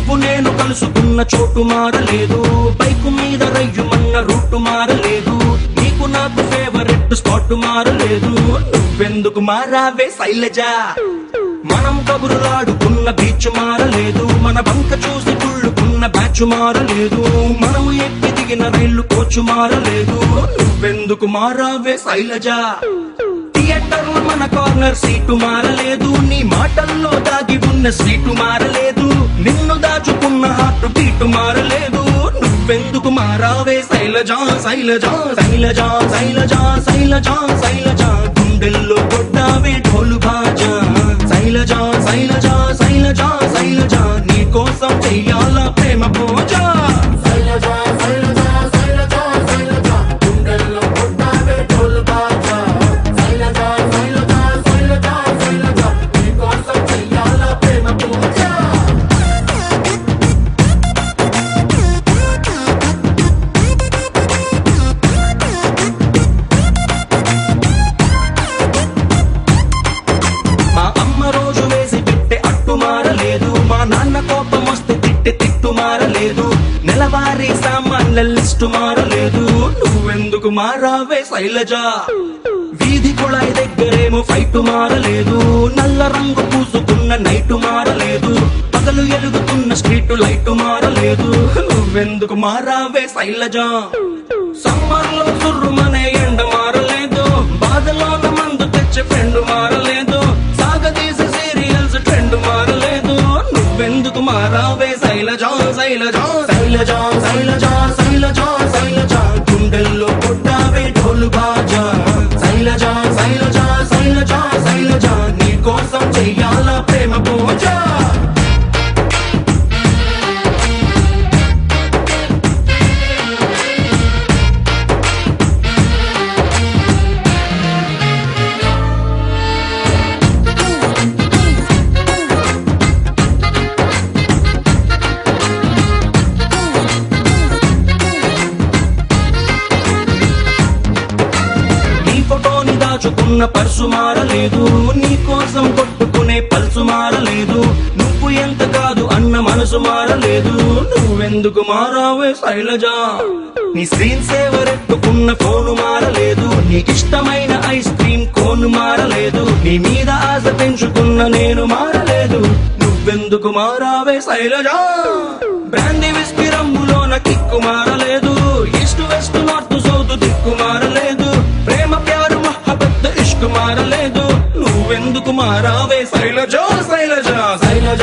నువ్వు నేను కలుసుకున్న చోటు మారలేదు, బైకు మీద రయ్యుమన్న రూటు మారలేదు, నీకు నాకు ఫేవరెట్ స్పాట్ మారలేదు. నువ్వెందుకు మారావే శైలజ? మనం కబురులాడుకున్న బీచ్ మారలేదు, మన బంక చూసి కుళ్ళుకున్న బ్యాచ్ మారలేదు, మనం ఎక్కి దిగిన రైలు కోచు మారలేదు. నువ్వెందుకు మారావే శైలజ? థియేటర్ లో మన కార్నర్ సీటు మారలేదు, నీ మాటల్లో దాగి ఉన్న సీటు మారలేదు, నిన్ను దాచుకున్న హార్ట్ బీటు మారలేదు. నువ్వెందుకు మారావే శైలజ? శైలజ శైలజ శైలజ శైలజ శైలజ గుండెల్లో కొట్టావే ఢోలు బాజా. శైలజ శైలజ శైలజ శైలజ నీ కోసం చెయ్యాల ప్రేమ పూజ. శైలజ శైలజ శైలజ శైలజ గుండెల్లో కొట్టావే ఢోల్ బాజా. శైలజ శైలజ శైలజ శైలజ నీ కోసం చెయ్యాల ప్రేమ పూజ. మా అమ్మ రోజు వేసి పెట్టే అట్టు మారలేదు, మా నాన్న కోపం వస్తే తిట్టే తిట్టు మారలేదు, నెలవారీ సామాన్ల లిస్టు మారలేదు. నువ్వెందుకు మారావే శైలజ? వీధి కుళాయి దగ్గరేమో ఫైట్ మారలేదు, నల్ల రంగు పూసుకున్న నైటు మారలేదు, పగలు ఎలుగుతున్న స్ట్రీట్ లైట్ మారలేదు. నువ్వెందుకు మారావే శైలజ? సమ్మర్ లో సుర్రుమనే ఎండ మారలేదు, బాధలోన మందు తెచ్చే ఫ్రెండ్ మారలేదు, సాగదీసే సీరియల్స్ ట్రెండ్ మారలేదు. నువ్వెందుకు మారావే శైలజ? శైలజ శైలజ శైలజ శైలజ శైలజ గుండెల్లో కొట్టావే ఢోలు బాజా. శైలజ శైలజ శైలజ శైలజ నీ కోసం చెయ్యాల ప్రేమ పూజ. ఫోటోని దాచుకున్న పర్సు మారలేదు, నీ కోసం కొట్టుకునే పల్సు మారలేదు, నువ్వు ఎంత కాదు అన్న మనసు మారలేదు. నువ్వెందుకు మారావే శైలజ? నీ స్క్రీన్ సేవర్ ఎట్టుకున్న ఫోను మారలేదు, నీకిష్టమైన ఐస్ క్రీమ్ కోను మారలేదు, నీ మీద ఆశ పెంచుకున్న నేను మారలేదు. నువ్వెందుకు మారావే శైలజ? బ్రాండీ విస్కీ రంగులోన కిక్కు మారలేదు, ఈస్ట్ వెస్ట్ నార్త్ సౌత్ దిక్కు మారలేదు, ప్రేమ ప్యారు మహబత్ ఇష్క్ మారలేదు. నువ్వెందుకు మారావే శైలజ? శైలజ శైలజ